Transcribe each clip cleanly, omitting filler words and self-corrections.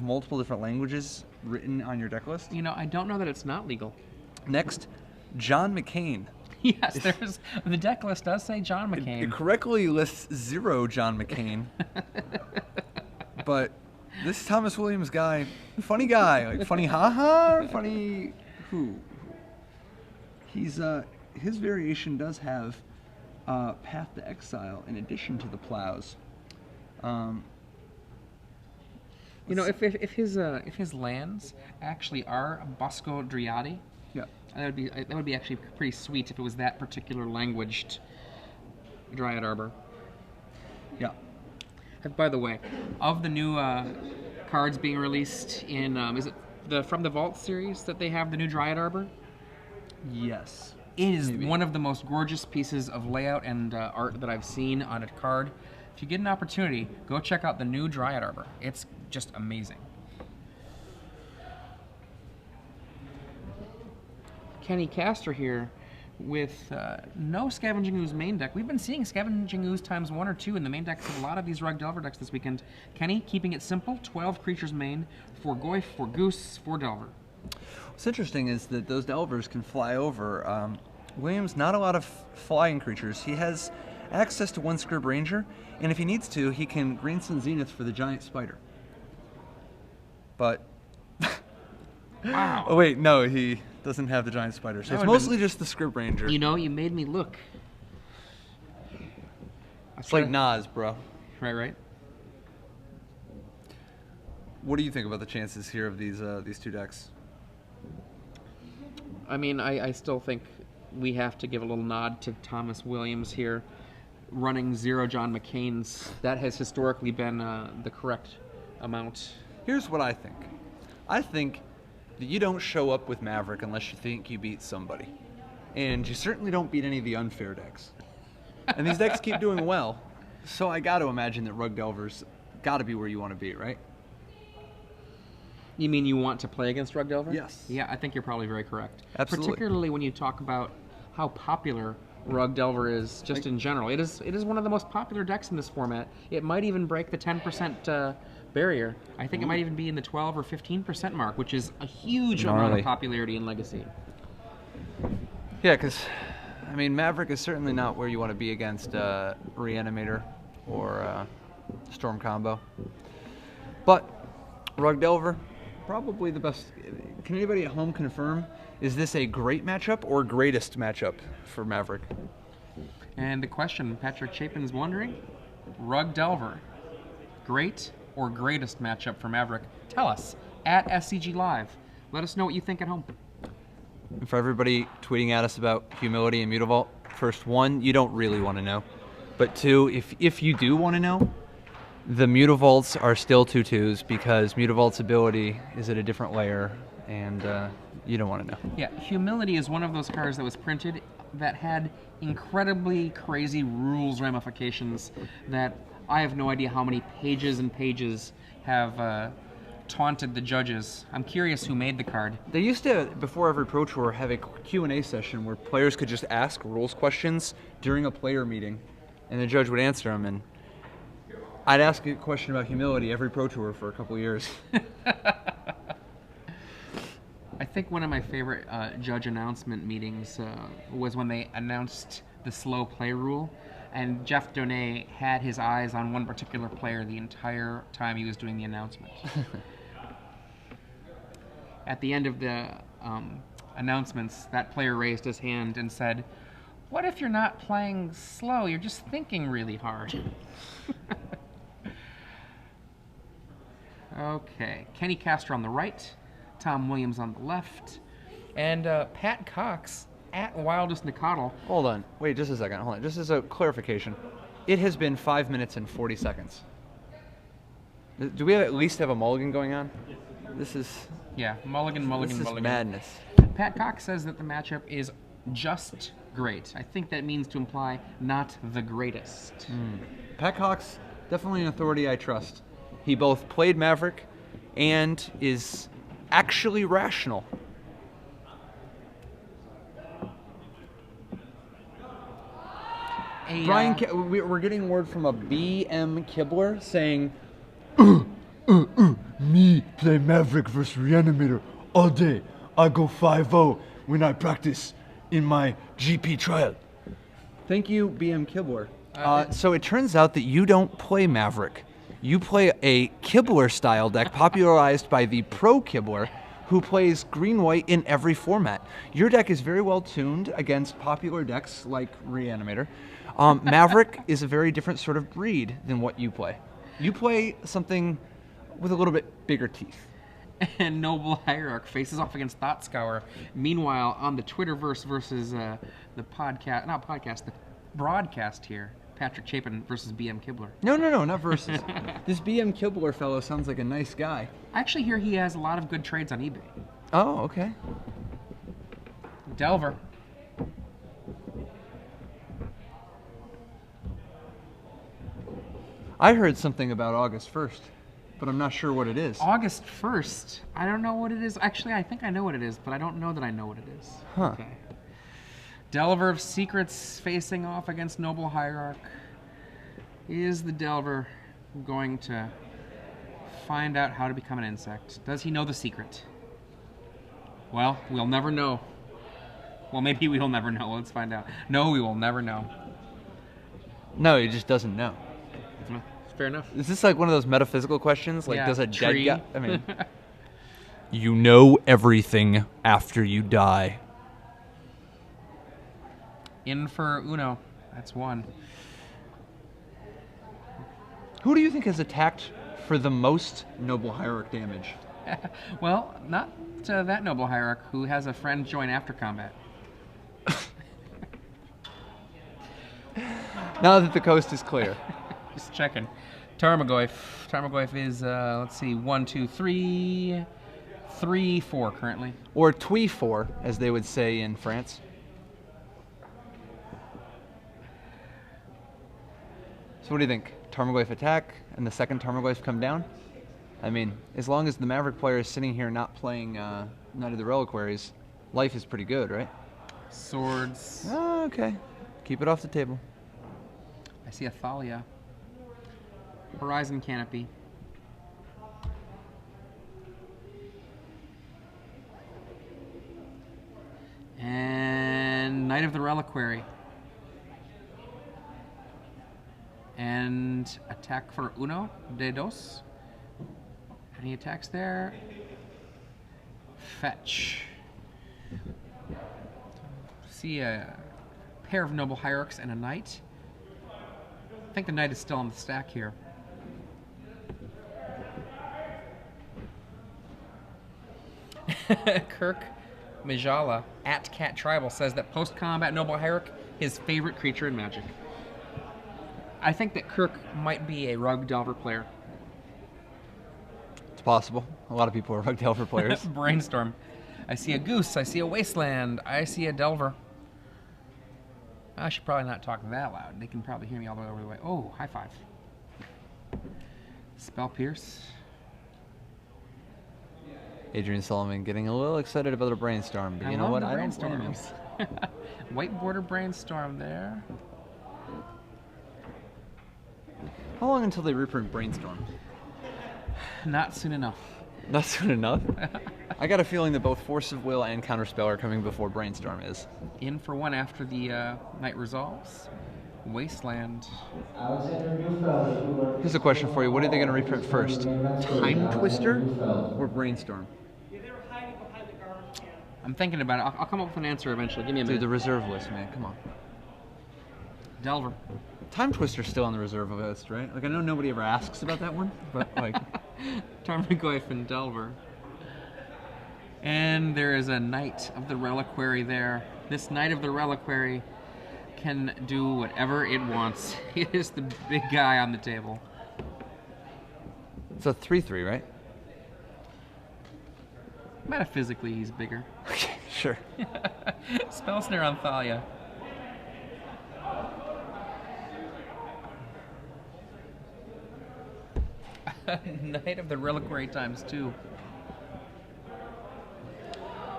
multiple different languages written on your deck list. You know, I don't know that it's not legal. Next, John McCain. Yes, the deck list does say John McCain. It correctly lists 0 John McCain. But this Thomas Williams guy, funny guy. Like, funny haha, funny who? He's, his variation does have Path to Exile in addition to the Plows. You know, if his lands actually are Bosco Driadi, Yeah. that would be actually pretty sweet if it was that particular languaged Dryad Arbor. Yeah. By the way, of the new cards being released in, is it the From the Vault series that they have the new Dryad Arbor? Yes. It is one of the most gorgeous pieces of layout and art that I've seen on a card. If you get an opportunity, go check out the new Dryad Arbor. It's just amazing. Kenny Castor here with no Scavenging Ooze main deck. We've been seeing Scavenging Ooze times 1 or 2 in the main decks of a lot of these Rug Delver decks this weekend. Kenny, keeping it simple, 12 creatures main, 4 Goyf, 4 Goose, 4 Delver. What's interesting is that those Delvers can fly over. Williams, not a lot of flying creatures. He has access to 1 Scrib Ranger, and if he needs to, he can Green Sun Zenith for the Giant Spider. But... Wow. Oh wait, no, he doesn't have the Giant Spider, so it's mostly just the Scrib Ranger. You know, you made me look. It's like Nas, bro. Right. What do you think about the chances here of these 2 decks? I mean, I still think we have to give a little nod to Thomas Williams here, running 0 John McCain's. That has historically been the correct amount. Here's what I think. I think that you don't show up with Maverick unless you think you beat somebody. And you certainly don't beat any of the unfair decks. And these decks keep doing well, so I got to imagine that Rug Delver's got to be where you want to be, right? You mean you want to play against Rug Delver? Yes. Yeah, I think you're probably very correct. Absolutely. Particularly when you talk about how popular Rug Delver is just in general. It is one of the most popular decks in this format. It might even break the 10% barrier. I think it might even be in the 12 or 15% mark, which is a huge amount of popularity in Legacy. Yeah, because, I mean, Maverick is certainly not where you want to be against Reanimator or Storm Combo. But Rug Delver, probably the best. Can anybody at home confirm, is this a great matchup or greatest matchup for Maverick? And the question Patrick Chapin's wondering, Rug Delver, great or greatest matchup for Maverick? Tell us at SCG Live. Let us know what you think at home. And for everybody tweeting at us about Humility and Mutavault, first, 1, you don't really want to know. But 2, if you do want to know, the Mutavaults are still 2/2s because Mutavault's ability is at a different layer, and you don't want to know. Yeah, Humility is one of those cards that was printed that had incredibly crazy rules ramifications that I have no idea how many pages and pages have taunted the judges. I'm curious who made the card. They used to, before every Pro Tour, have a Q&A session where players could just ask rules questions during a player meeting, and the judge would answer them. And I'd ask a question about Humility every Pro Tour for a couple of years. I think one of my favorite judge announcement meetings was when they announced the slow play rule, and Jeff Donay had his eyes on one particular player the entire time he was doing the announcement. At the end of the announcements, that player raised his hand and said, "What if you're not playing slow? You're just thinking really hard." Okay, Kenny Castor on the right, Tom Williams on the left, and Pat Cox at Wildest Nicodle. Hold on. Wait just a second. Hold on. Just as a clarification, it has been 5 minutes and 40 seconds. Do we at least have a mulligan going on? This is... Yeah, mulligan. This is madness. Pat Cox says that the matchup is just great. I think that means to imply not the greatest. Pat Cox, definitely an authority I trust. He both played Maverick and is actually rational. Brian, we're getting word from a BM Kibler saying, me play Maverick versus Reanimator all day. I go 5-0 when I practice in my GP trial. Thank you, BM Kibler. So it turns out that you don't play Maverick. You play a Kibler-style deck popularized by the pro Kibler, who plays green-white in every format. Your deck is very well tuned against popular decks like Reanimator. Maverick is a very different sort of breed than what you play. You play something with a little bit bigger teeth. And Noble Hierarch faces off against Thought Scour. Meanwhile, on the Twitterverse versus the broadcast here, Patrick Chapin versus BM Kibler. No, not versus. This BM Kibler fellow sounds like a nice guy. I actually hear he has a lot of good trades on eBay. Oh, okay. Delver. I heard something about August 1st, but I'm not sure what it is. August 1st. I don't know what it is. Actually, I think I know what it is, but I don't know that I know what it is. Huh. Okay. Delver of Secrets facing off against Noble Hierarch. Is the Delver going to find out how to become an insect? Does he know the secret? Well, we'll never know. Well, maybe we'll never know. Let's find out. No, we will never know. No, he just doesn't know. Fair enough. Is this like one of those metaphysical questions? Like, Yeah, does a tree. dead guy... I mean... You know everything after you die. In for Uno. That's one. Who do you think has attacked for the most Noble Hierarch damage? Well, not that Noble Hierarch who has a friend join after combat. Now that the coast is clear. Just checking. Tarmogoyf. Tarmogoyf is, let's see, 1, 2, 3, 3, 4 currently. Or Twee 4, as they would say in France. So what do you think? Tarmogoyf attack and the second Tarmogoyf come down? I mean, as long as the Maverick player is sitting here not playing Knight of the Reliquaries, life is pretty good, right? Swords. Oh, okay. Keep it off the table. I see a Thalia. Horizon Canopy. And Knight of the Reliquary. And attack for uno de dos. Any attacks there? Fetch. See a pair of Noble Hierarchs and a Knight. I think the Knight is still on the stack here. Kirk Majala at Cat Tribal says that post-combat Noble Hierarch, his favorite creature in Magic. I think that Kirk might be a Rug Delver player. It's possible. A lot of people are Rug Delver players. Brainstorm. I see a Goose. I see a Wasteland. I see a Delver. I should probably not talk that loud. They can probably hear me all the way over the way. Oh, high five. Spell Pierce. Adrian Solomon getting a little excited about a brainstorm, but you know what? I don't blame him. White border Brainstorm there. How long until they reprint Brainstorm? Not soon enough. Not soon enough? I got a feeling that both Force of Will and Counterspell are coming before Brainstorm is. In for one after the Night Resolves. Wasteland. Here's a question for you. What are they going to reprint first? Time Twister or Brainstorm? I'm thinking about it. I'll come up with an answer eventually. Give me a minute. Dude, the reserve list, man. Come on. Delver. Time Twister's still on the reserve list, right? Like, I know nobody ever asks about that one, but, like... Tarmogoyf and Delver. And there is a Knight of the Reliquary there. This Knight of the Reliquary can do whatever it wants. It is the big guy on the table. It's a 3/3, right? Metaphysically, he's bigger. Okay, sure. Spell Snare on Thalia. Knight of the Reliquary ×2.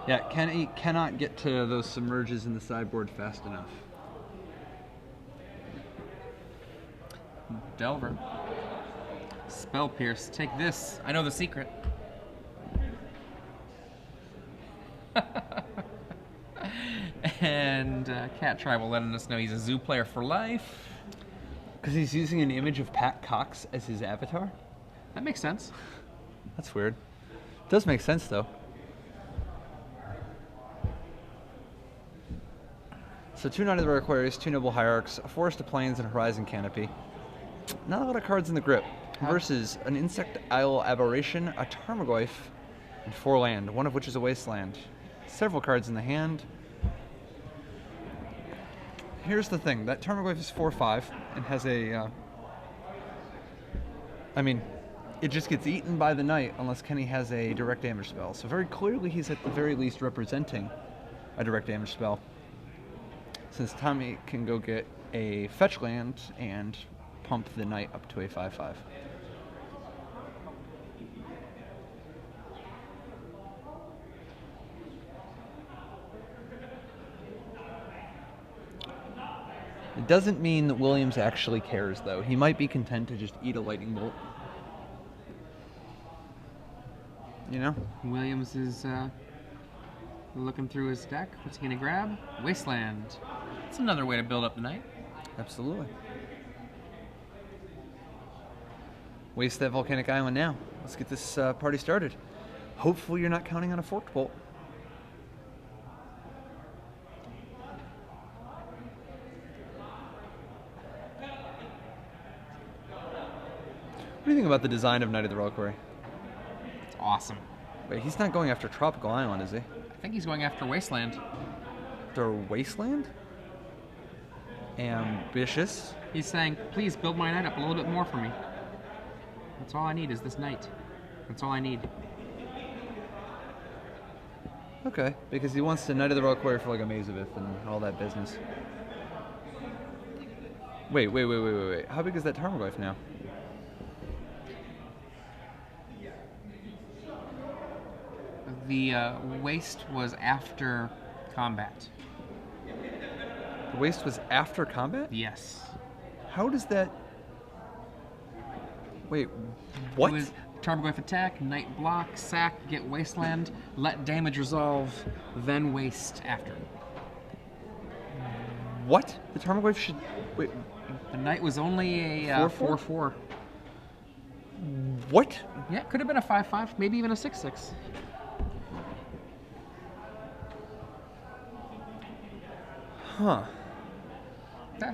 Yeah, he cannot get to those submerges in the sideboard fast enough. Delver. Spell Pierce. Take this. I know the secret. And Cat Tribal letting us know he's a zoo player for life. Because he's using an image of Pat Cox as his avatar? That makes sense. That's weird. Does make sense, though. So 2 Knight of the Reliquaries, 2 Noble Hierarchs, a Forest of Plains, and a Horizon Canopy. Not a lot of cards in the grip. Versus an Insect Isle Aberration, a Tarmogoyf, and 4 land, one of which is a Wasteland. Several cards in the hand. Here's the thing, that Tarmogoyf is 4/5 and has a... I mean, it just gets eaten by the Knight unless Kenny has a direct damage spell. So very clearly he's at the very least representing a direct damage spell. Since Tommy can go get a fetch land and pump the Knight up to a 5/5. It doesn't mean that Williams actually cares, though. He might be content to just eat a lightning bolt. You know? Williams is looking through his deck. What's he going to grab? Wasteland. That's another way to build up the night. Absolutely. Waste that volcanic island now. Let's get this party started. Hopefully you're not counting on a forked bolt. What do you think about the design of Knight of the Reliquary? It's awesome. Wait, he's not going after Tropical Island, is he? I think he's going after Wasteland. After Wasteland? Ambitious. He's saying, please build my knight up a little bit more for me. That's all I need is this knight. That's all I need. Okay, because he wants to Knight of the Reliquary for like a Mazavith and all that business. Wait. How big is that Tarmogoyf now? The waste was after combat. The waste was after combat? Yes. How does that... Wait, what? It was Tarmogoyf attack, knight block, sack, get wasteland, let damage resolve, then waste after. What? The Tarmogoyf should... Wait, The knight was only a 4/4? 4/4. what? Yeah, could have been a 5/5, maybe even a 6/6. Huh. Yeah.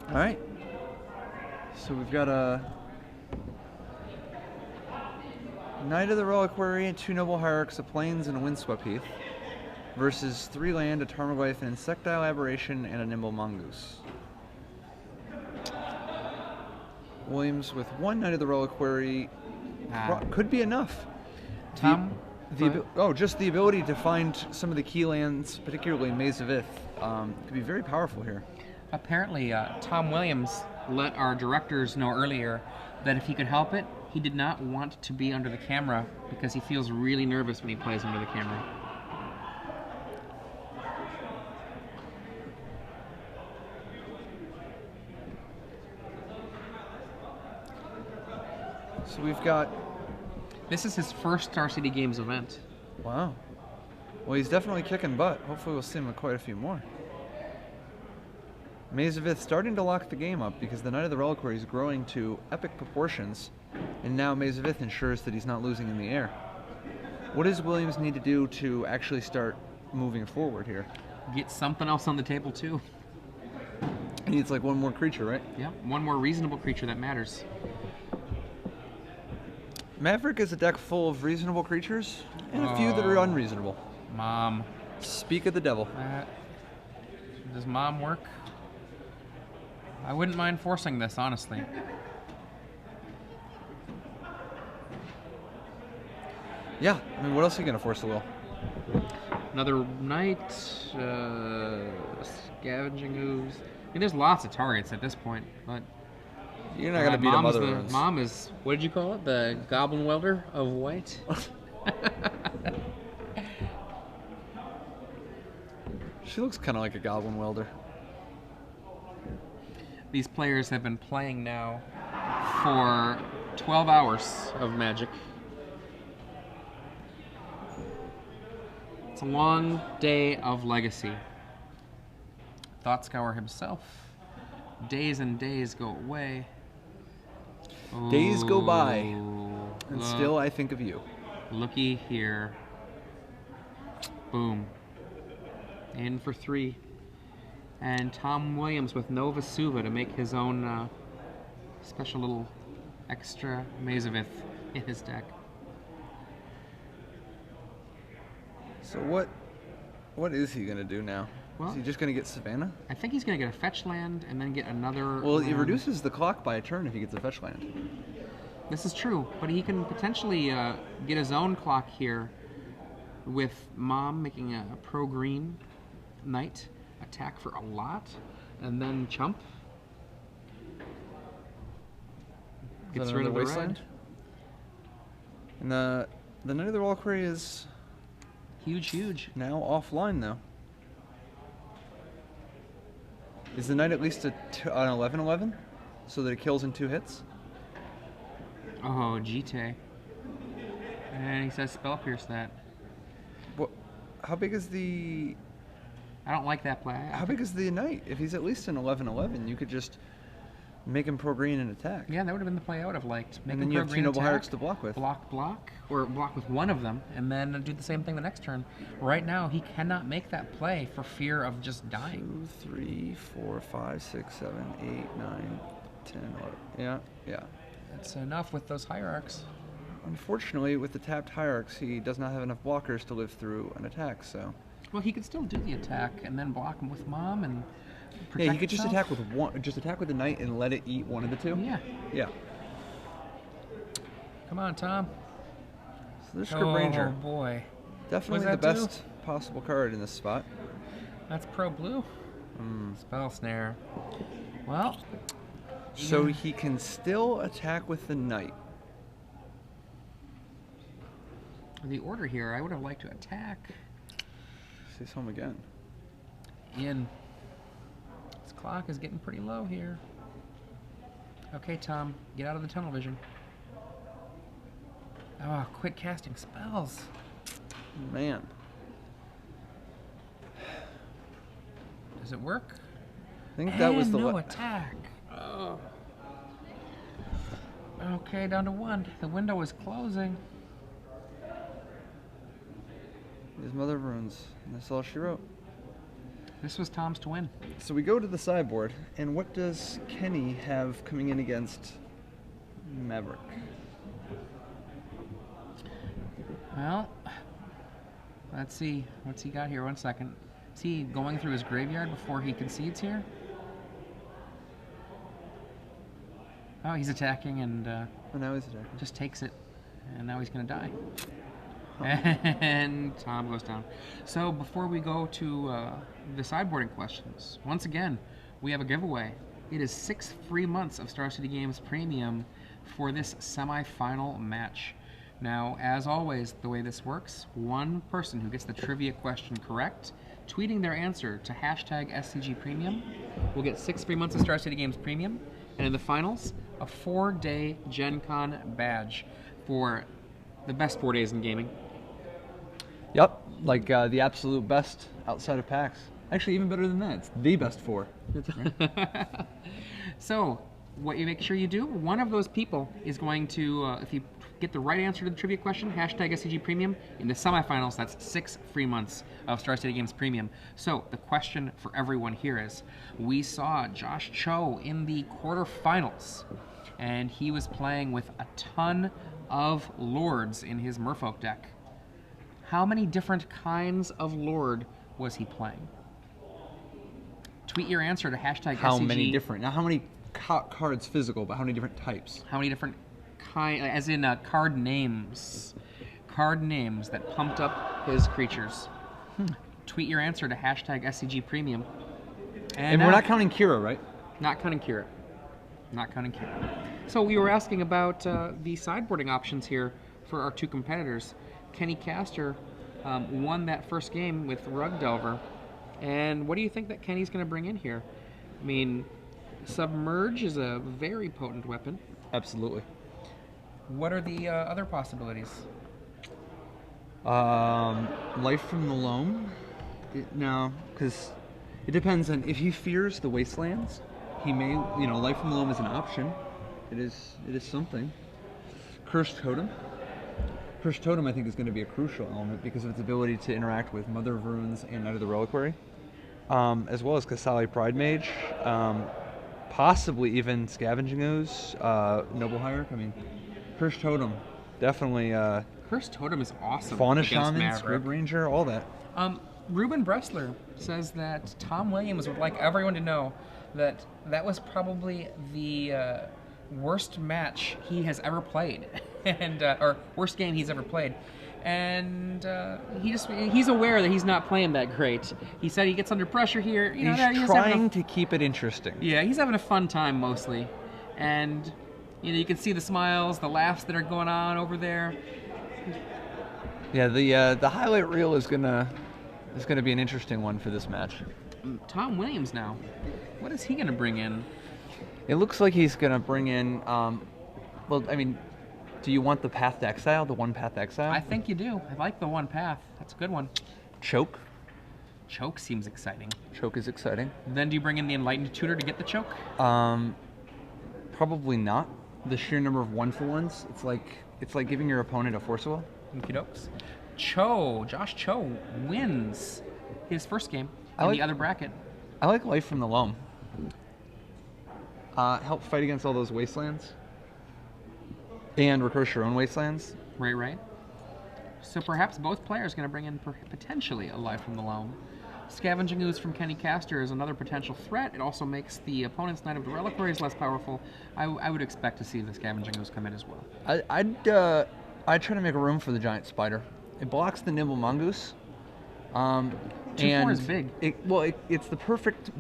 All right. So we've got a Knight of the Reliquary, 2 Noble Hierarchs, a Plains, and a Windswept Heath versus 3 land, a Tarmogoyf, an Insectile Aberration, and a Nimble Mongoose. Williams with 1 Knight of the Reliquary could be enough. Tom? Just the ability to find some of the key lands, particularly Mazavith, could be very powerful here. Apparently, Tom Williams let our directors know earlier that if he could help it, he did not want to be under the camera because he feels really nervous when he plays under the camera. So we've got... This is his first Star City Games event. Wow. Well, he's definitely kicking butt. Hopefully we'll see him with quite a few more. Mazavith starting to lock the game up because the Knight of the Reliquary is growing to epic proportions, and now Mazavith ensures that he's not losing in the air. What does Williams need to do to actually start moving forward here? Get something else on the table, too. He needs like 1 more creature, right? Yeah, one more reasonable creature that matters. Maverick is a deck full of reasonable creatures and a few that are unreasonable. Mom. Speak of the devil. Does Mom work? I wouldn't mind forcing this, honestly. Yeah, I mean, what else are you going to force the will? Another knight, scavenging ooze. I mean, there's lots of targets at this point, but... You're not going to beat a Mother Runes. Mom is, what did you call it? The Goblin Welder of white? She looks kind of like a Goblin Welder. These players have been playing now for 12 hours of Magic. a long day of Legacy. Thoughtscour himself. Days and days go away. Days go by, Ooh, and look- still I think of you. Looky here. Boom. In for 3. And Tom Williams with Nova Suva to make his own special little extra Mazavith in his deck. So what is he gonna do now? Well- Is he just gonna get Savannah? I think he's going to get a fetch land and then get another Well, it land. reduces the clock by a turn if he gets a fetch land. This is true, but he can potentially get his own clock here with Mom making a pro-green knight, attack for a lot, and then chump. Is Gets that rid of the another wasteland? red. And the Knight of the Valkyrie is Huge. now offline though. Is the knight at least an 11/11, so that it kills in 2 hits? Oh, Jite. And he says spell pierce that. What? How big is the? I don't like that play. How big is the knight? If he's at least an 11/11, you could just make him pro green and attack. Yeah, that would have been the play I would have liked. Make And then him you have 2 pro-green noble attack, hierarchs to block with. block, or block with one of them, and then do the same thing the next turn. Right now, he cannot make that play for fear of just dying. 2, 3, 4, 5, 6, 7, 8, 9, 10, 11. Yeah. That's enough with those hierarchs. Unfortunately, with the tapped hierarchs, he does not have enough blockers to live through an attack. So Well, he could still do the attack and then block him with Mom and protect yeah, he could just himself. attack with one. Just attack with the knight and let it eat one of the 2. Yeah. Yeah. Come on, Tom. So there's Script Ranger. Oh, boy. Definitely the What does that best possible card in this spot. That's pro-blue. Spell snare. Well, So he can still attack with the knight. the order here, I would have liked to attack He's home again. in. His clock is getting pretty low here. Okay, Tom, get out of the tunnel vision. Oh, quit casting spells. Man. Does it work? I think that was the no attack. Oh. Okay, down to 1. The window is closing. His mother of runes. And that's all she wrote. This was Tom's to win. So we go to the sideboard, and what does Kenny have coming in against Maverick? Well, let's see. What's he got here? 1 second. Is he going through his graveyard before he concedes here? Oh, he's attacking and Oh, now he's attacking. just takes it. And now he's going to die. And Tom goes down. So before we go to the sideboarding questions, once again, we have a giveaway. It is 6 free months of Star City Games Premium for this semifinal match. Now, as always, the way this works, one person who gets the trivia question correct, tweeting their answer to hashtag SCG Premium, will get 6 free months of Star City Games Premium, and in the finals, a 4-day Gen Con badge for the best 4 days in gaming. Yep, like the absolute best outside of PAX. Actually, even better than that. It's the best 4. So, what you make sure you do, one of those people is going to, if you get the right answer to the trivia question, hashtag SCG Premium, in the semifinals, that's 6 free months of Star City Games Premium. So, the question for everyone here is, we saw Josh Cho in the quarterfinals, and he was playing with a ton of lords in his Merfolk deck. How many different kinds of lord was he playing? Tweet your answer to hashtag How SCG. many different? Not how many cards physical, but how many different types? How many different as in card names that pumped up his creatures. Tweet your answer to hashtag SCG Premium. And we're not counting Kira, right? Not counting Kira. Not counting Kira. So we were asking about the sideboarding options here for our 2 competitors. Kenny Castor won that first game with Rug Delver. And what do you think that Kenny's going to bring in here? I mean, Submerge is a very potent weapon. Absolutely. What are the other possibilities? Life from the Loam? No, because it depends on if he fears the wastelands. He may, Life from the Loam is an option. It is something. Cursed Totem. Cursed Totem, I think, is going to be a crucial element because of its ability to interact with Mother of Runes and Knight of the Reliquary, as well as Kasali Pride Mage, possibly even Scavenging Ooze, Noble Hierarch. I mean, Cursed Totem, definitely. Cursed Totem is awesome. Fauna against Shaman, Maverick. Scrib Ranger, all that. Ruben Bressler says that Tom Williams would like everyone to know that that was probably the worst match he has ever played, and or worst game he's ever played, and he's aware that he's not playing that great. He said he gets under pressure here. He's trying to keep it interesting. Yeah, he's having a fun time mostly, and you can see the smiles, the laughs that are going on over there. Yeah, the highlight reel is gonna be an interesting one for this match. Tom Williams now, what is he gonna bring in? It looks like he's gonna bring in. Well, I mean, do you want the Path to Exile, the one Path to Exile? I think you do. I like the one path. That's a good one. Choke. Choke seems exciting. Choke is exciting. Then do you bring in the Enlightened Tutor to get the choke? Probably not. The sheer number of 1-for-1s. It's like giving your opponent a Force Will. Okie dokes. Josh Cho wins his first game in the other bracket. I like Life from the Loam. Help fight against all those wastelands. And recurse your own wastelands. Right. So perhaps both players are going to bring in potentially a Life from the Loam. Scavenging Ooze from Kenny Castor is another potential threat. It also makes the opponent's Knight of the Reliquaries less powerful. I would expect to see the Scavenging Ooze come in as well. I'd try to make room for the Giant Spider. It blocks the Nimble Mongoose. 2/4 is big. It's the perfect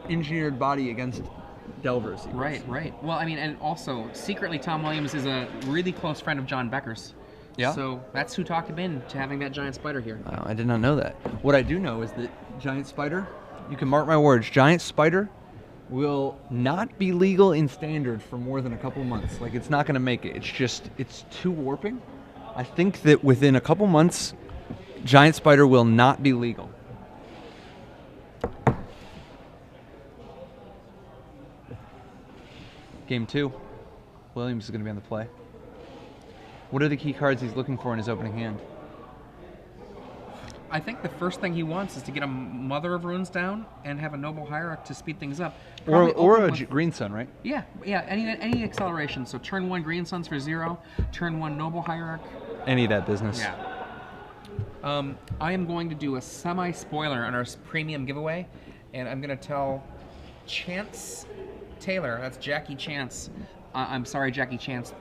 engineered body against Delvers. Right. Well, I mean, and also, secretly, Tom Williams is a really close friend of John Becker's. Yeah. So that's who talked him into having that Giant Spider here. Wow, I did not know that. What I do know is that Giant Spider, you can mark my words, Giant Spider will not be legal in Standard for more than a couple months. Like, it's not going to make it. It's too warping. I think that within a couple months, Giant Spider will not be legal. Game 2, Williams is going to be on the play. What are the key cards he's looking for in his opening hand? I think the first thing he wants is to get a Mother of Runes down and have a Noble Hierarch to speed things up. Or a Green Sun, right? Yeah. Any acceleration. So turn 1 Green Suns for 0, turn 1 Noble Hierarch. Any of that business. Yeah. I am going to do a semi-spoiler on our premium giveaway, and I'm going to tell Chance Taylor, that's Jackie Chance. I'm sorry, Jackie Chance.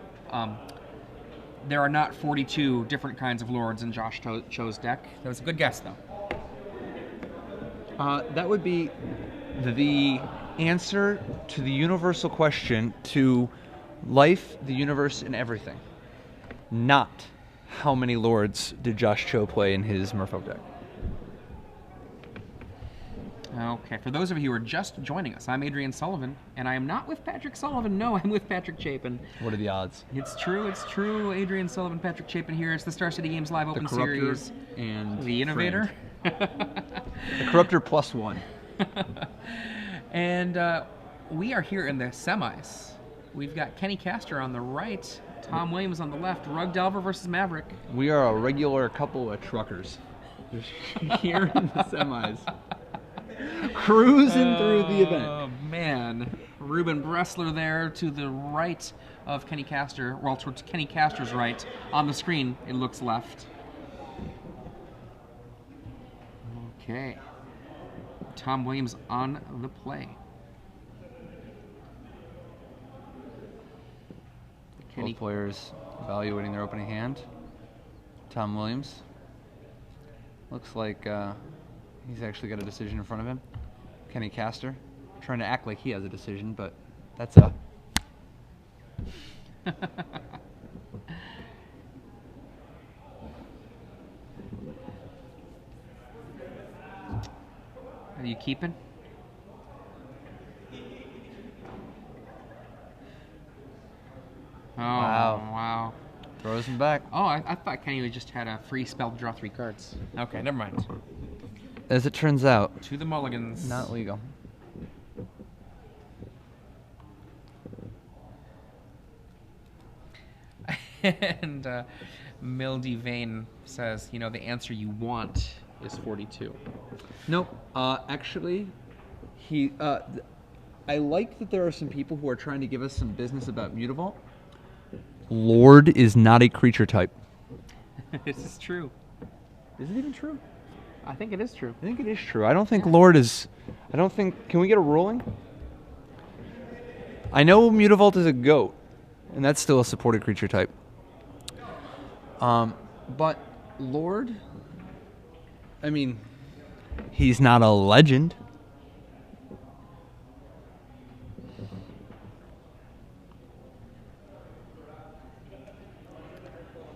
There are not 42 different kinds of lords in Josh Cho's deck. That was a good guess, though. That would be the answer to the universal question to life, the universe, and everything. Not how many lords did Josh Cho play in his Merfolk deck. Okay, for those of you who are just joining us, I'm Adrian Sullivan, and I am not with Patrick Sullivan. No, I'm with Patrick Chapin. What are the odds? It's true. Adrian Sullivan, Patrick Chapin here. It's the Star City Games Live Open Series. And the Innovator. The Corruptor +1. And we are here in the semis. We've got Kenny Castor on the right, Tom Williams on the left, Rug Delver versus Maverick. We are a regular couple of truckers. Here in the semis. Cruising through the event. Oh, man. Ruben Bressler there to the right of Kenny Castor. Well, towards Kenny Castor's right. On the screen, it looks left. Okay. Tom Williams on the play. Both players evaluating their opening hand. Tom Williams. Looks like he's actually got a decision in front of him. Kenny Castor trying to act like he has a decision, but that's a... Are you keeping? Oh, Wow. wow. Throws Throws them back. Oh, I thought Kenny just had a free spell to draw 3 cards. Okay, never mind. As it turns out, To the mulligans. not legal. And Mildy Vane says, you know, the answer you want is 42. Nope. Actually, I like that there are some people who are trying to give us some business about Mutavault. Lord is not a creature type. This is true. Is it even true? I think it is true. I think it is true. I don't think Lord is... I don't think... Can we get a ruling? I know Mutavault is a goat, and that's still a supported creature type. But Lord... I mean, he's not a legend.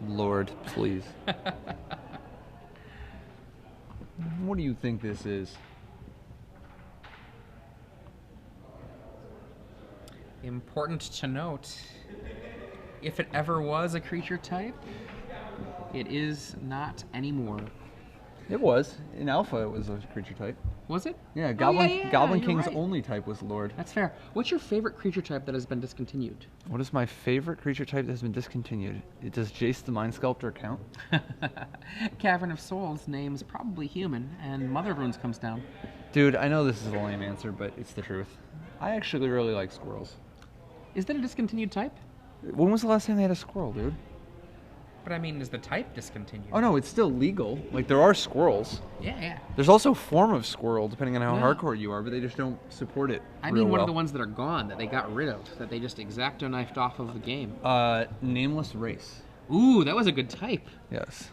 Lord, please. What do you think this is? Important to note, if it ever was a creature type, it is not anymore. It was. In Alpha, it was a creature type. Was it? Yeah, Oh, Goblin you're King's right. only type was Lord. That's fair. What's your favorite creature type that has been discontinued? What is my favorite creature type that has been discontinued? Does Jace the Mind Sculptor count? Cavern of Souls name's probably human, and Mother of Runes comes down. Dude, I know this is a lame answer, but it's the truth. I actually really like squirrels. Is that a discontinued type? When was the last time they had a squirrel, dude? But I mean, is the type discontinued? Oh no, it's still legal. Like, there are squirrels. Yeah. There's also a form of squirrel, depending on how Yeah. hardcore you are, but they just don't support it. I real mean, one well. of the ones that are gone, that they got rid of, that they just exacto-knifed off of the game. Nameless Race. Ooh, that was a good type. Yes.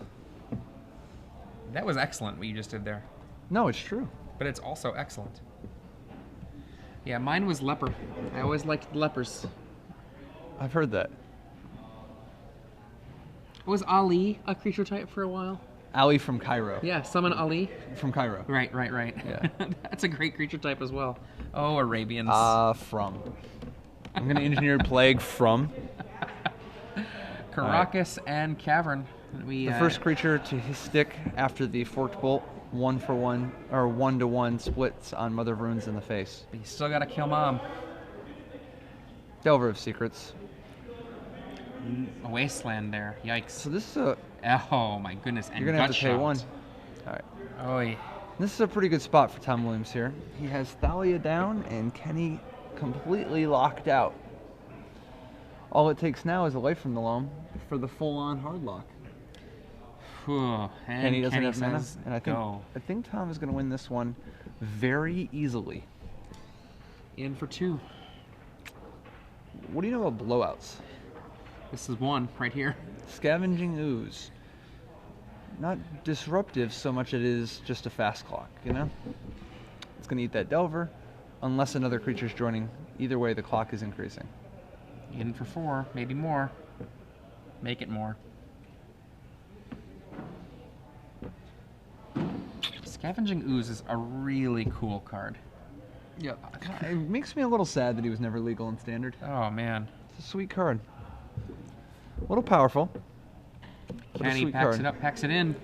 That was excellent, what you just did there. No, it's true. But it's also excellent. Yeah, mine was leper. I always liked lepers. I've heard that. Was Ali a creature type for a while? Ali from Cairo. Yeah, summon Ali. From Cairo. Right. Yeah. That's a great creature type as well. Oh, Arabians. From. I'm going to engineer Plague from. Caracas and Cavern. We, The first creature to his stick after the Forked Bolt, 1-for-1, or 1-to-1 splits on Mother of Runes in the face. But you still gotta kill Mom. Delver of Secrets. A wasteland there. Yikes. So this is a... Oh my goodness. And You're going to have to pay Gutshot. 1. All right. Oy. This is a pretty good spot for Tom Williams here. He has Thalia down and Kenny completely locked out. All it takes now is a Life from the Loam for the full-on hard lock. Whew. And Kenny doesn't have mana, says, and I think Tom is going to win this one very easily. In for 2. What do you know about blowouts? This is 1 right here. Scavenging Ooze. Not disruptive so much it is just a fast clock, you know? It's going to eat that Delver, unless another creature's joining. Either way, the clock is increasing. In for 4, maybe more. Make it more. Scavenging Ooze is a really cool card. Yeah. It makes me a little sad that he was never legal in Standard. Oh man. It's a sweet card. A little powerful. but a Kenny sweet packs card. it up, packs it in.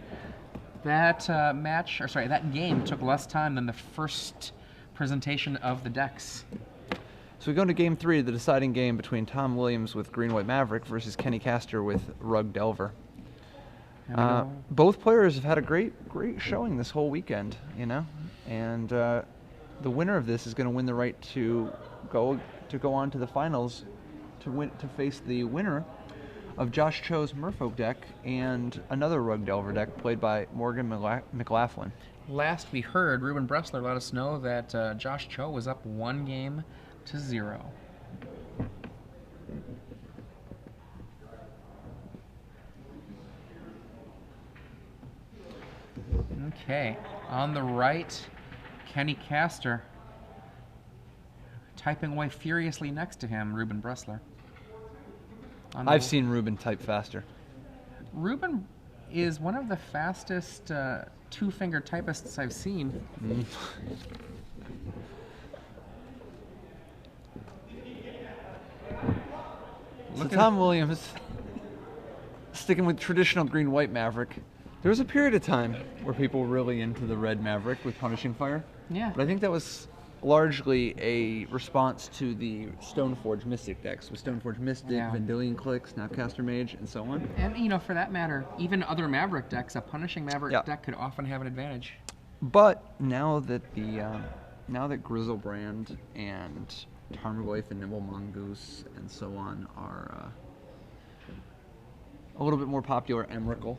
That that game took less time than the first presentation of the decks. So we go into Game 3, the deciding game between Tom Williams with Green-White Maverick versus Kenny Castor with Rug Delver. Both players have had a great showing this whole weekend, you know, and the winner of this is going to win the right to go on to the finals to face the winner of Josh Cho's Merfolk deck and another Rug Delver deck played by Morgan McLaughlin. Last we heard, Ruben Bressler let us know that Josh Cho was up 1-0. Okay, on the right, Kenny Castor. Typing away furiously next to him, Ruben Bressler. I've seen Ruben type faster. Ruben is one of the fastest two-finger typists I've seen. So Tom Williams sticking with traditional green-white Maverick, there was a period of time where people were really into the red Maverick with Punishing Fire. Yeah. But I think that was largely a response to the Stoneforge Mystic decks, with Stoneforge Mystic, Yeah. Vendilion Click, Snapcaster Mage, and so on. And, you know, for that matter, even other Maverick decks, a Punishing Maverick Yeah. deck could often have an advantage. But now that Grizzlebrand and Tarmogoyf and Nimble Mongoose and so on are a little bit more popular, Emrakul,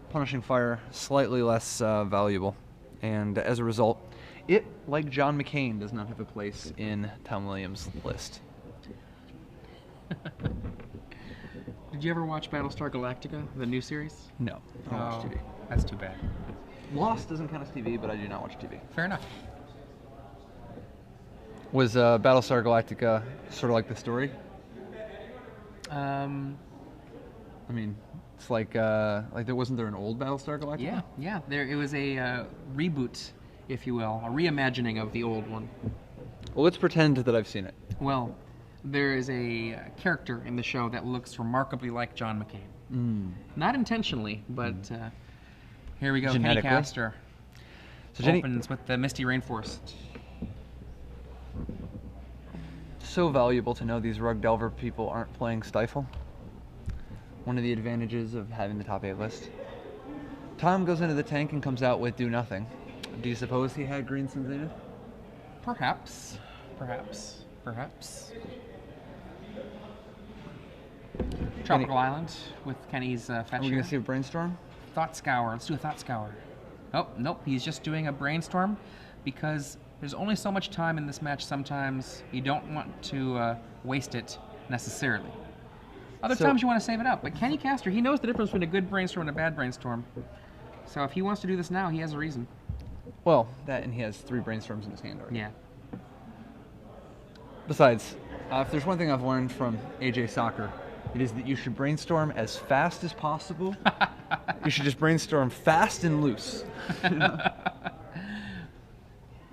Punishing Fire slightly less valuable, and as a result, it, like John McCain, does not have a place in Tom Williams' list. Did you ever watch Battlestar Galactica, the new series? No, I don't watch TV. That's too bad. Lost doesn't count as TV, but I do not watch TV. Fair enough. Was Battlestar Galactica sort of like the story? I mean, it's like there wasn't there an old Battlestar Galactica? Yeah. It was a reboot, if you will, a reimagining of the old one. Well, let's pretend that I've seen it. Well, there is a character in the show that looks remarkably like John McCain. Not intentionally, but here we go. Kenny Genetically? Castor So Jenny, opens with the Misty Rainforest. so valuable to know these Rug Delver people aren't playing Stifle. One of the advantages of having the top 8 list. Tom goes into the tank and comes out with do nothing. Do you suppose he had Green Sun Zenith? Perhaps. Tropical Island with Kenny's fetch. Are we going to see a Brainstorm? Thought Scour. Let's do a Thought Scour. Oh, nope. He's just doing a Brainstorm because there's only so much time in this match sometimes. You don't want to waste it necessarily. Other times you want to save it up. But Kenny Castor, he knows the difference between a good Brainstorm and a bad Brainstorm. So if he wants to do this now, he has a reason. Well, that and he has 3 Brainstorms in his hand already. Yeah. Besides, if there's one thing I've learned from AJ Soccer, it is that you should brainstorm as fast as possible. You should just brainstorm fast and loose.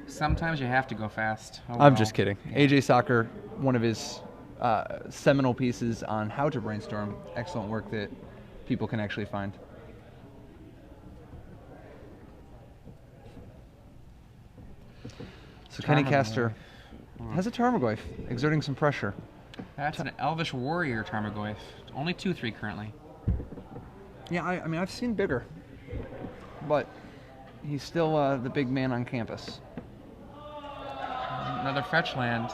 Sometimes you have to go fast. Oh, I'm well. just kidding. AJ Soccer, one of his seminal pieces on how to brainstorm, excellent work that people can actually find. So Kenny Castor has a Tarmogoyf, exerting some pressure. That's an Elvish Warrior Tarmogoyf. Only 2/3 currently. Yeah, I mean, I've seen bigger, but he's still the big man on campus. Another fetch land.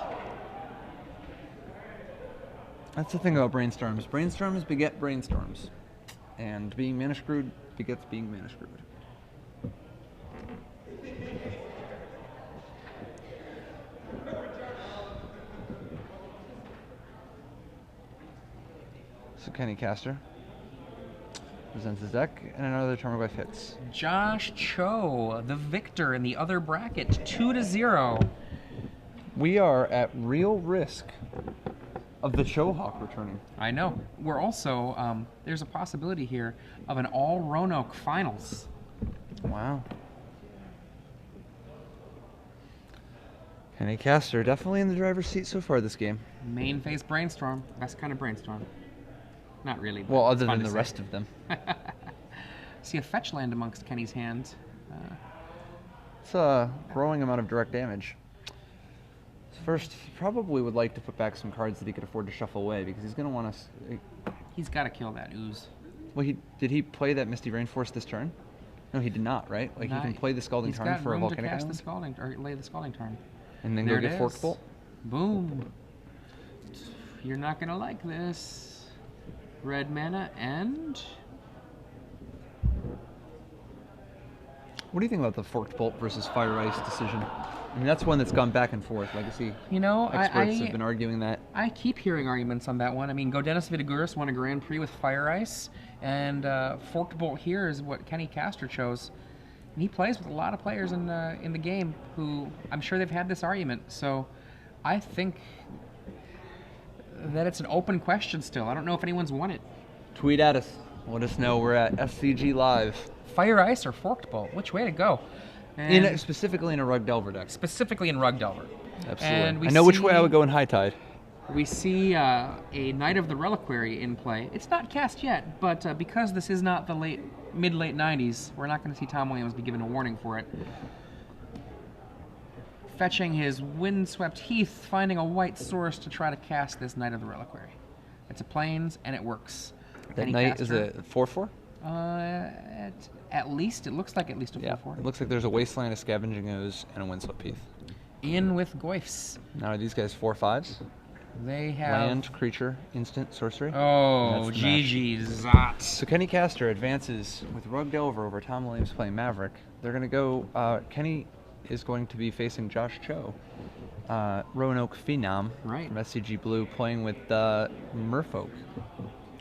That's the thing about brainstorms. Brainstorms beget brainstorms, and being mana screwed begets being mana screwed. So Kenny Castor presents his deck, and another Tarmogoyf hits. Josh Cho, the victor in the other bracket, 2-0. We are at real risk of the Chohawk returning. I know. We're also, there's a possibility here of an all Roanoke finals. Wow. Kenny Castor definitely in the driver's seat so far this game. Main phase brainstorm. Best kind of brainstorm. Not really. But Well, it's other fun than to the say. rest of them. See a fetch land amongst Kenny's hands. It's a growing amount of direct damage. First, he probably would like to put back some cards that he could afford to shuffle away because he's going to want us. He's got to kill that ooze. Well, did he play that Misty Rainforest this turn? No, he did not, right? Like, he can play the Scalding Tarn for a Volcanic He's got room to Island? cast the Scalding, or lay the Scalding Tarn. And then There go it get Forked is. Bolt? Boom. You're not going to like this. Red mana and... What do you think about the Forked Bolt versus Fire Ice decision? I mean, that's one that's gone back and forth. Legacy You know, experts have been arguing that. I keep hearing arguments on that one. I mean, Godenis Vidaguris won a Grand Prix with Fire Ice, and Forked Bolt here is what Kenny Castor chose. And he plays with a lot of players in the game who I'm sure they've had this argument. So I think that it's an open question still. I don't know if anyone's won it. Tweet at us. Let us know. We're at SCG Live. Fire Ice or Forked Bolt? Which way to go? And Specifically in a Rug Delver deck. specifically in Rug Delver. Absolutely. And we I know which see- way I would go in High Tide. we see a Knight of the Reliquary in play. It's not cast yet, but because this is not the mid-late 90s, we're not going to see Tom Williams be given a warning for it. Fetching his Windswept Heath, finding a white source to try to cast this Knight of the Reliquary. It's a plains, and it works. That Knight is a 4/4? At least, it looks like at least a 4/4. It looks like there's a Wasteland, a Scavenging Ooze, and a Windswept Heath. In with Goyfs. Now, are these guys 4/5s? They have... Land, creature, instant, sorcery. Oh, GG Zot. So Kenny Castor advances with Rug Delver over Tom Williams playing Maverick. They're going to go... Kenny is going to be facing Josh Cho. Roanoke Phenom from SCG Blue playing with Merfolk.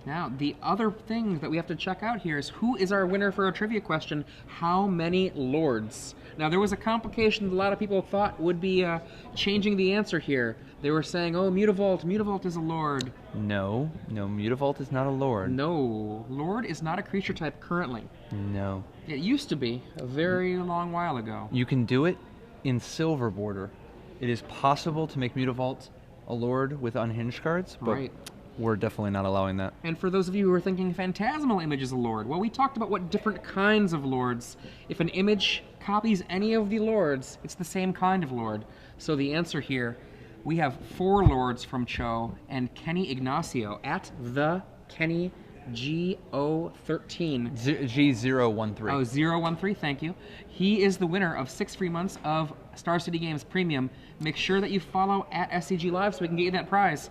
Now, the other thing that we have to check out here is who is our winner for a trivia question? How many lords? Now, there was a complication that a lot of people thought would be changing the answer here. They were saying, oh, Mutavault. Mutavault is a lord. No, Mutavault is not a lord. No, lord is not a creature type currently. No. It used to be a very long while ago. You can do it in Silver Border. It is possible to make Mutavault a lord with unhinged cards, but we're definitely not allowing that. And for those of you who are thinking Phantasmal Image is a lord, well, we talked about what different kinds of lords. If an image copies any of the lords, it's the same kind of lord. So the answer here, we have 4 lords from Cho and Kenny Ignacio at the Kenny G013. G013. Oh, 013, thank you. He is the winner of 6 free months of Star City Games Premium. Make sure that you follow at SCG Live so we can get you that prize.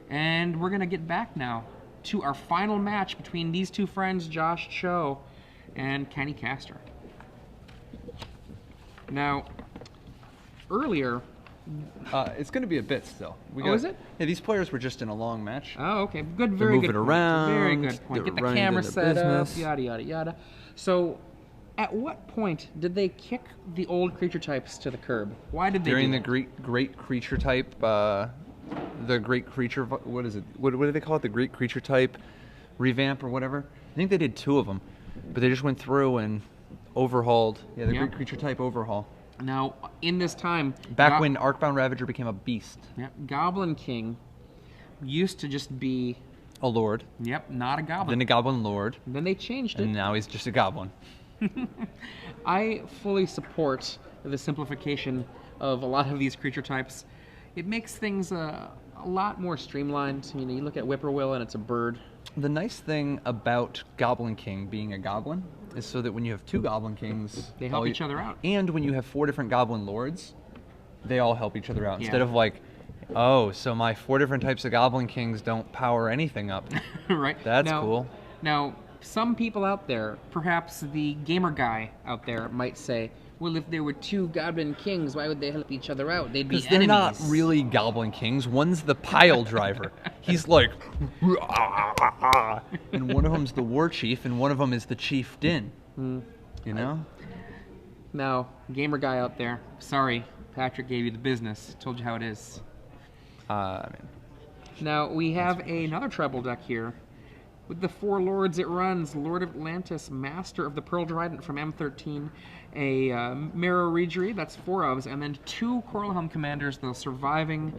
And we're going to get back now to our final match between these two friends, Josh Cho and Kenny Castor. Now, earlier... it's going to be a bit still. Is it? Yeah, these players were just in a long match. Oh, okay. Good, very good point. Around. Very good point. Get the camera set up, yada, yada, yada. So, at what point did they kick the old creature types to the curb? Why did they During do the great creature type, the great creature, what is it? What do they call it? The great creature type revamp or whatever? I think they did 2 of them, but they just went through and overhauled. Yeah, the great creature type overhaul. Now, in this time... Back when Arcbound Ravager became a beast. Yep, Goblin King used to just be... A lord. Yep, not a goblin. Then a goblin lord. Then they changed it. And now he's just a goblin. I fully support the simplification of a lot of these creature types. It makes things a lot more streamlined. You know, you look at Whippoorwill and it's a bird. The nice thing about Goblin King being a goblin is so that when you have 2 Goblin Kings... They help each other out. And when you have 4 different Goblin Lords, they all help each other out. Instead of like, oh, so my 4 different types of Goblin Kings don't power anything up. Right. That's cool. Now, some people out there, perhaps the gamer guy out there might say, well, if there were 2 Goblin Kings, why would they help each other out? They'd be enemies. Because they're not really Goblin Kings. One's the pile driver. He's like, and one of them's the war chief, and one of them is the chieftain. You know? Now, gamer guy out there, sorry, Patrick gave you the business. Told you how it is. Now, we have another treble deck here. With the 4 lords it runs, Lord of Atlantis, Master of the Pearl Trident from M13, a Marrow Regery, that's 4 ofs, and then 2 Coralhelm Commanders, the surviving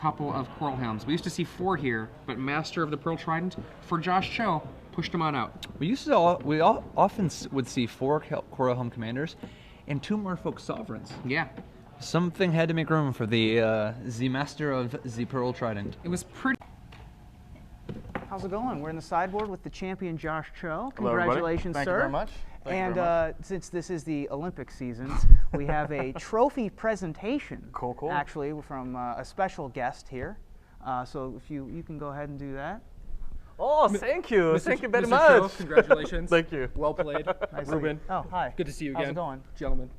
couple of Coralhelms. We used to see 4 here, but Master of the Pearl Trident, for Josh Cho, pushed him on out. We often would see 4 Coralhelm Commanders and 2 Merfolk Sovereigns. Yeah. Something had to make room for the Master of the Pearl Trident. It was pretty... How's it going? We're in the sideboard with the champion Josh Cho. Hello, Congratulations, Thank sir. you very much. Thank you very much. Since this is the Olympic seasons, we have a trophy presentation. Cool. Actually, from a special guest here. So if you can go ahead and do that. Oh, thank you. Thank you very Mr. much. Cho, congratulations. Thank you. Well played. Nice Ruben. Oh, hi. Good to see you How's again. it going? Gentlemen.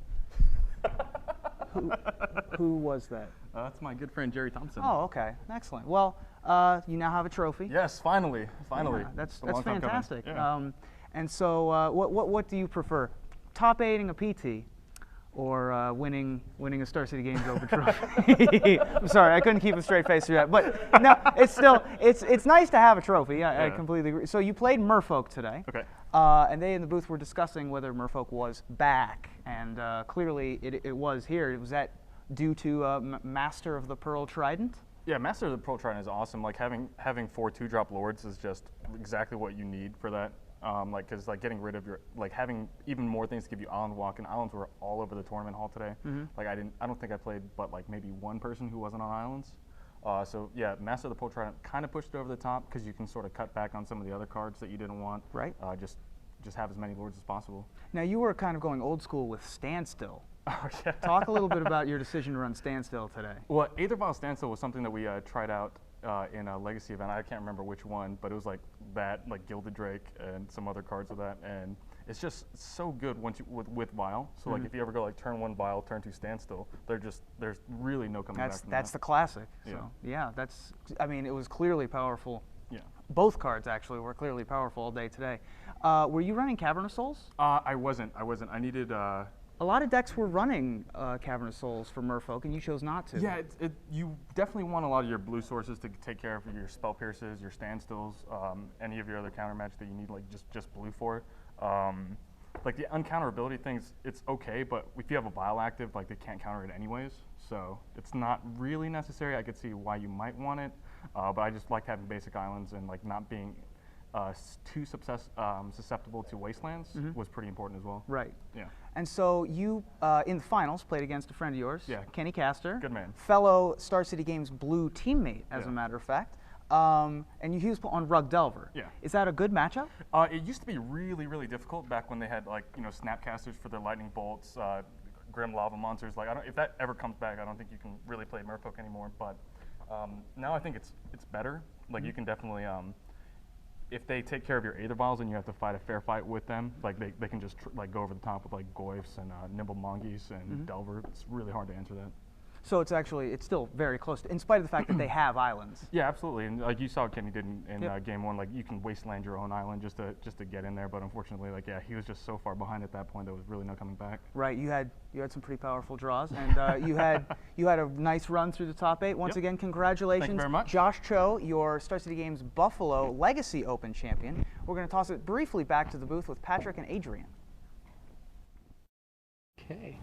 Who was that? That's my good friend Jerry Thompson. Oh, okay. Excellent. Well, you now have a trophy. Yes, finally. Yeah, that's long time coming. fantastic. Yeah. And so, what do you prefer? Top 8ing a PT, or winning a Star City Games Open trophy? I'm sorry, I couldn't keep a straight face through that. But no, it's still it's nice to have a trophy. I completely agree. So you played Merfolk today. Okay. And they in the booth were discussing whether Merfolk was back, and clearly it was here. Was that due to Master of the Pearl Trident? Yeah, Master of the Proton is awesome. Like having 4 2-drop lords is just exactly what you need for that. Like, cause like getting rid of your, like having even more things to give you island walk, and islands were all over the tournament hall today. Like I don't think I played but like maybe one person who wasn't on islands. So yeah, Master of the Proton kind of pushed it over the top because you can sort of cut back on some of the other cards that you didn't want. Right. Just have as many lords as possible. Now you were kind of going old school with Standstill. Oh yeah. Talk a little bit about your decision to run Standstill today. Well, Aether Vial Standstill was something that we tried out in a Legacy event. I can't remember which one, but it was like that, like Gilded Drake and some other cards with that, and it's just so good once you with Vial. So like if you ever go like turn 1 Vial, turn 2 Standstill, there's really no coming back from That's that. the classic. Yeah. So yeah, I mean, it was clearly powerful. Yeah. Both cards actually were clearly powerful all day today. Were you running Cavern of Souls? I wasn't. I needed. A lot of decks were running Cavern of Souls for Merfolk, and you chose not to. Yeah, you definitely want a lot of your blue sources to take care of your Spell Pierces, your Standstills, any of your other counter magic that you need, like just blue for. Like the uncounterability things, it's okay, but if you have a Vial active, like they can't counter it anyways, so it's not really necessary. I could see why you might want it, but I just like having basic islands and like not being too susceptible to wastelands was pretty important as well. Right. Yeah. And so you, in the finals, played against a friend of yours, Yeah. Kenny Castor. Good man. Fellow Star City Games blue teammate, as Yeah. a matter of fact. And he was on Rug Delver. Yeah. Is that a good matchup? It used to be really, really difficult back when they had like Snapcasters for their lightning bolts, Grim Lava Monsters. Like if that ever comes back, I don't think you can really play Merfolk anymore. But now I think it's better. Like you can definitely. If they take care of your Aether Vials and you have to fight a fair fight with them, like they can just like go over the top with like Goyfs and Nimble Mongoose and Delver. It's really hard to answer that. So it's still very close, in spite of the fact that they have islands. Yeah, absolutely. And like you saw Kenny did in Yep. game 1, like you can wasteland your own island just to get in there. But unfortunately, like he was just so far behind at that point, there was really no coming back. Right. You had some pretty powerful draws, and you had a nice run through the top 8. Once Yep. again, congratulations, Thank you very much. Josh Cho, your Star City Games Buffalo Legacy Open champion. We're going to toss it briefly back to the booth with Patrick and Adrian. Okay.